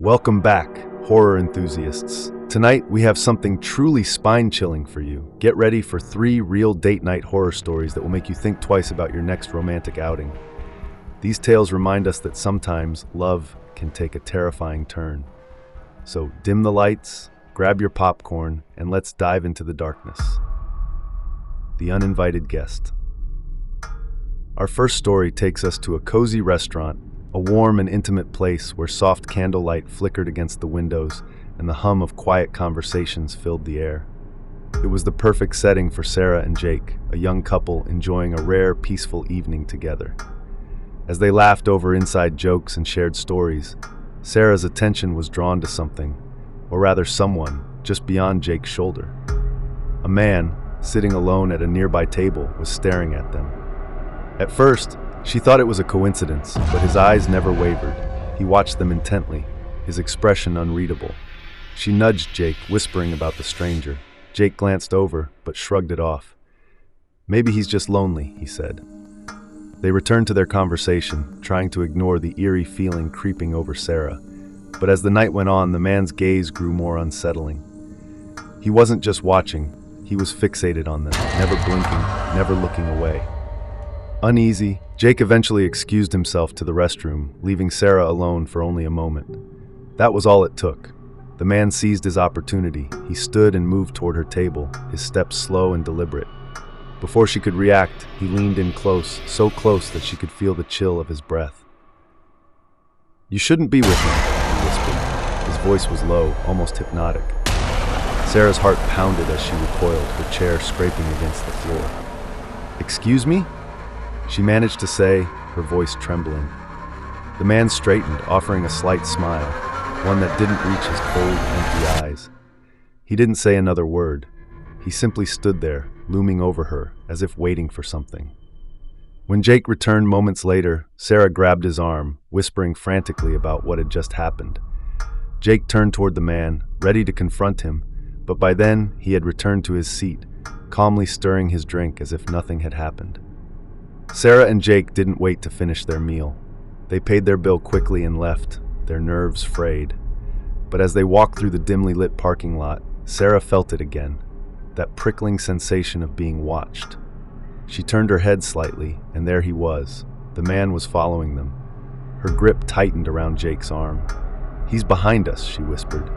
Welcome back, horror enthusiasts. Tonight, we have something truly spine-chilling for you. Get ready for 3 real date night horror stories that will make you think twice about your next romantic outing. These tales remind us that sometimes love can take a terrifying turn. So dim the lights, grab your popcorn, and let's dive into the darkness. The Uninvited Guest. Our first story takes us to a cozy restaurant, a warm and intimate place where soft candlelight flickered against the windows and the hum of quiet conversations filled the air. It was the perfect setting for Sarah and Jake, a young couple enjoying a rare, peaceful evening together. As they laughed over inside jokes and shared stories, Sarah's attention was drawn to something, or rather someone, just beyond Jake's shoulder. A man, sitting alone at a nearby table, was staring at them. At first, she thought it was a coincidence, but his eyes never wavered. He watched them intently, his expression unreadable. She nudged Jake, whispering about the stranger. Jake glanced over, but shrugged it off. "Maybe he's just lonely," he said. They returned to their conversation, trying to ignore the eerie feeling creeping over Sarah. But as the night went on, the man's gaze grew more unsettling. He wasn't just watching, he was fixated on them, never blinking, never looking away. Uneasy, Jake eventually excused himself to the restroom, leaving Sarah alone for only a moment. That was all it took. The man seized his opportunity. He stood and moved toward her table, his steps slow and deliberate. Before she could react, he leaned in close, so close that she could feel the chill of his breath. "You shouldn't be with me," he whispered. His voice was low, almost hypnotic. Sarah's heart pounded as she recoiled, her chair scraping against the floor. "Excuse me?" she managed to say, her voice trembling. The man straightened, offering a slight smile, one that didn't reach his cold, empty eyes. He didn't say another word. He simply stood there, looming over her, as if waiting for something. When Jake returned moments later, Sarah grabbed his arm, whispering frantically about what had just happened. Jake turned toward the man, ready to confront him, but by then he had returned to his seat, calmly stirring his drink as if nothing had happened. Sarah and Jake didn't wait to finish their meal. They paid their bill quickly and left, their nerves frayed. But as they walked through the dimly lit parking lot, Sarah felt it again, that prickling sensation of being watched. She turned her head slightly, and there he was. The man was following them. Her grip tightened around Jake's arm. "He's behind us," she whispered.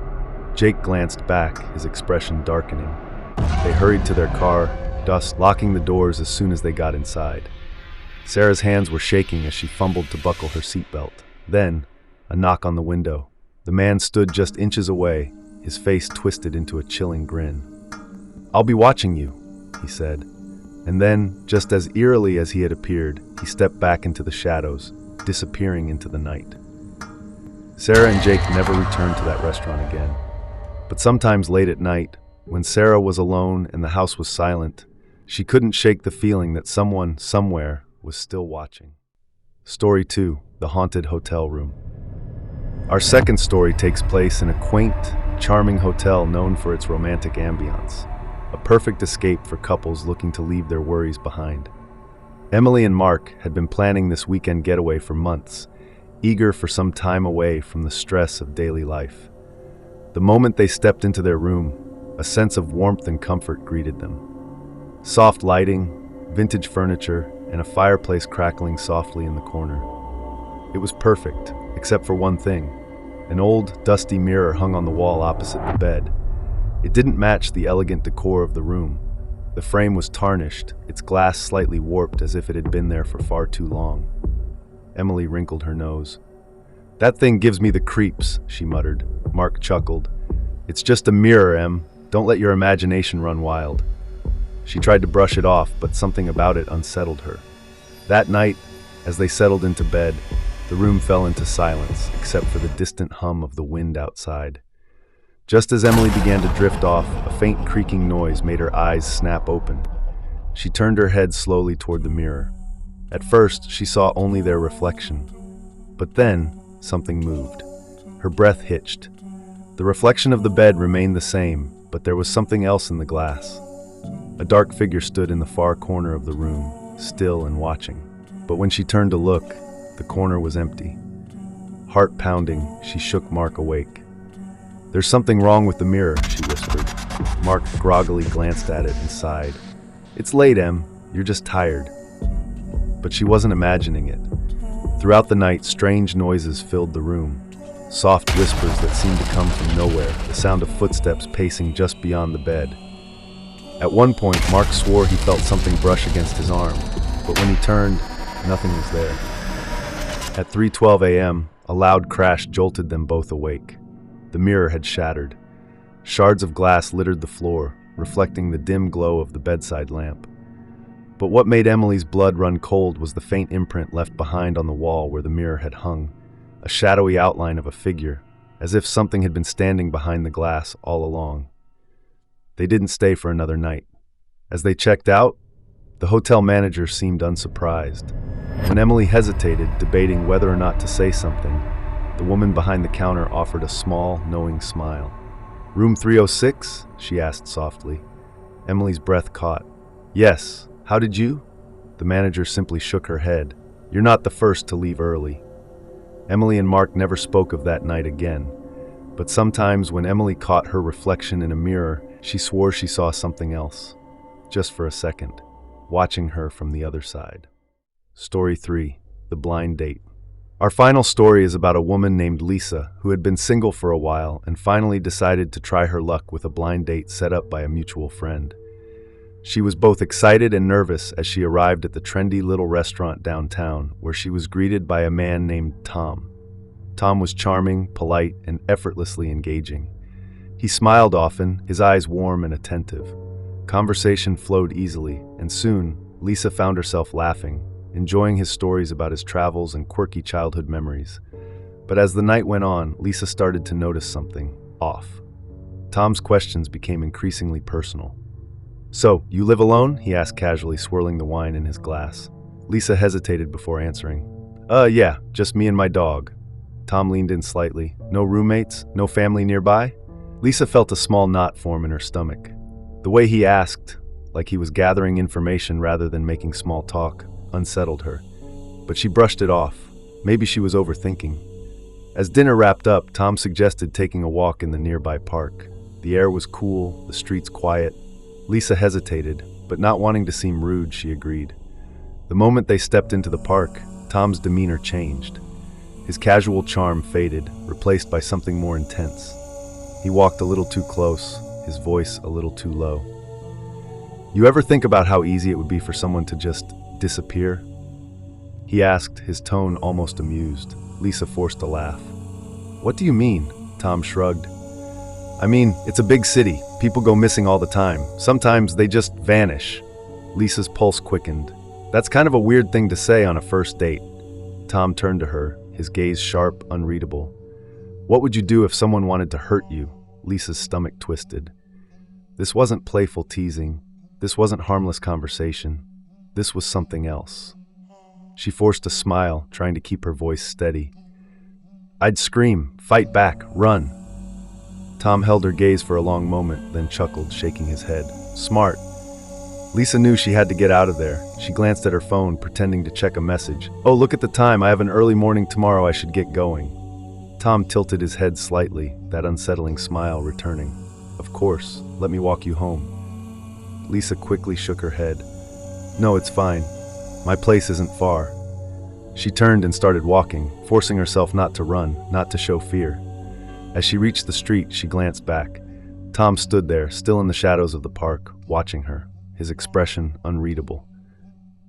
Jake glanced back, his expression darkening. They hurried to their car, locking the doors as soon as they got inside. Sarah's hands were shaking as she fumbled to buckle her seatbelt. Then, a knock on the window. The man stood just inches away, his face twisted into a chilling grin. "I'll be watching you," he said. And then, just as eerily as he had appeared, he stepped back into the shadows, disappearing into the night. Sarah and Jake never returned to that restaurant again. But sometimes late at night, when Sarah was alone and the house was silent, she couldn't shake the feeling that someone, somewhere, was still watching. Story 2, The Haunted Hotel Room. Our second story takes place in a quaint, charming hotel known for its romantic ambiance, a perfect escape for couples looking to leave their worries behind. Emily and Mark had been planning this weekend getaway for months, eager for some time away from the stress of daily life. The moment they stepped into their room, a sense of warmth and comfort greeted them. Soft lighting, vintage furniture, and a fireplace crackling softly in the corner. It was perfect, except for one thing. An old, dusty mirror hung on the wall opposite the bed. It didn't match the elegant decor of the room. The frame was tarnished, its glass slightly warped as if it had been there for far too long. Emily wrinkled her nose. "That thing gives me the creeps," she muttered. Mark chuckled. "It's just a mirror, Em. Don't let your imagination run wild." She tried to brush it off, but something about it unsettled her. That night, as they settled into bed, the room fell into silence, except for the distant hum of the wind outside. Just as Emily began to drift off, a faint creaking noise made her eyes snap open. She turned her head slowly toward the mirror. At first, she saw only their reflection. But then, something moved. Her breath hitched. The reflection of the bed remained the same, but there was something else in the glass. A dark figure stood in the far corner of the room, still and watching. But when she turned to look, the corner was empty. Heart pounding, she shook Mark awake. "There's something wrong with the mirror," she whispered. Mark groggily glanced at it and sighed. "It's late, Em. You're just tired." But she wasn't imagining it. Throughout the night, strange noises filled the room. Soft whispers that seemed to come from nowhere, the sound of footsteps pacing just beyond the bed. At one point, Mark swore he felt something brush against his arm, but when he turned, nothing was there. At 3:12 a.m., a loud crash jolted them both awake. The mirror had shattered. Shards of glass littered the floor, reflecting the dim glow of the bedside lamp. But what made Emily's blood run cold was the faint imprint left behind on the wall where the mirror had hung, a shadowy outline of a figure, as if something had been standing behind the glass all along. They didn't stay for another night. As they checked out, the hotel manager seemed unsurprised. When Emily hesitated, debating whether or not to say something, the woman behind the counter offered a small, knowing smile. "Room 306?" she asked softly. Emily's breath caught. "Yes. How did you?" The manager simply shook her head. "You're not the first to leave early." Emily and Mark never spoke of that night again, but sometimes when Emily caught her reflection in a mirror, she swore she saw something else, just for a second, watching her from the other side. Story 3. The Blind Date. Our final story is about a woman named Lisa who had been single for a while and finally decided to try her luck with a blind date set up by a mutual friend. She was both excited and nervous as she arrived at the trendy little restaurant downtown, where she was greeted by a man named Tom. Tom was charming, polite, and effortlessly engaging. He smiled often, his eyes warm and attentive. Conversation flowed easily, and soon, Lisa found herself laughing, enjoying his stories about his travels and quirky childhood memories. But as the night went on, Lisa started to notice something off. Tom's questions became increasingly personal. "So, you live alone?" he asked casually, swirling the wine in his glass. Lisa hesitated before answering. Yeah, just me and my dog." Tom leaned in slightly. "No roommates? No family nearby?" Lisa felt a small knot form in her stomach. The way he asked, like he was gathering information rather than making small talk, unsettled her. But she brushed it off. Maybe she was overthinking. As dinner wrapped up, Tom suggested taking a walk in the nearby park. The air was cool, the streets quiet. Lisa hesitated, but not wanting to seem rude, she agreed. The moment they stepped into the park, Tom's demeanor changed. His casual charm faded, replaced by something more intense. He walked a little too close, his voice a little too low. "You ever think about how easy it would be for someone to just disappear?" he asked, his tone almost amused. Lisa forced a laugh. "What do you mean?" Tom shrugged. "I mean, it's a big city. People go missing all the time. Sometimes they just vanish." Lisa's pulse quickened. "That's kind of a weird thing to say on a first date." Tom turned to her, his gaze sharp, unreadable. "What would you do if someone wanted to hurt you?" Lisa's stomach twisted. This wasn't playful teasing. This wasn't harmless conversation. This was something else. She forced a smile, trying to keep her voice steady. "I'd scream, fight back, run." Tom held her gaze for a long moment, then chuckled, shaking his head. "Smart." Lisa knew she had to get out of there. She glanced at her phone, pretending to check a message. "Oh, look at the time. I have an early morning tomorrow. I should get going." Tom tilted his head slightly, that unsettling smile returning. "Of course. Let me walk you home." Lisa quickly shook her head. "No, it's fine. My place isn't far." She turned and started walking, forcing herself not to run, not to show fear. As she reached the street, she glanced back. Tom stood there, still in the shadows of the park, watching her, his expression unreadable.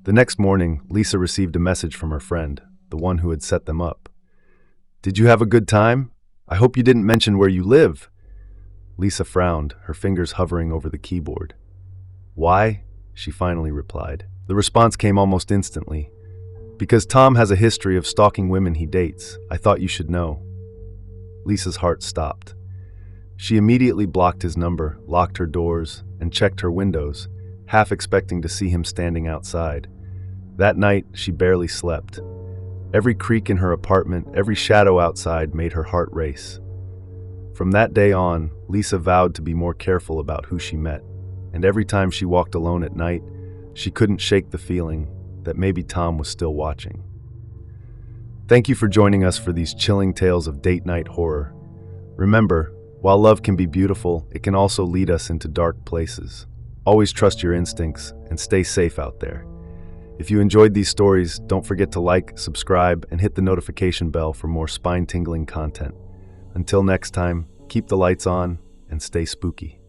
The next morning, Lisa received a message from her friend, the one who had set them up. "Did you have a good time? I hope you didn't mention where you live." Lisa frowned, her fingers hovering over the keyboard. "Why?" she finally replied. The response came almost instantly. "Because Tom has a history of stalking women he dates. I thought you should know." Lisa's heart stopped. She immediately blocked his number, locked her doors, and checked her windows, half expecting to see him standing outside. That night, she barely slept. Every creak in her apartment, every shadow outside made her heart race. From that day on, Lisa vowed to be more careful about who she met, and every time she walked alone at night, she couldn't shake the feeling that maybe Tom was still watching. Thank you for joining us for these chilling tales of date night horror. Remember, while love can be beautiful, it can also lead us into dark places. Always trust your instincts and stay safe out there. If you enjoyed these stories, don't forget to like, subscribe, and hit the notification bell for more spine-tingling content. Until next time, keep the lights on and stay spooky.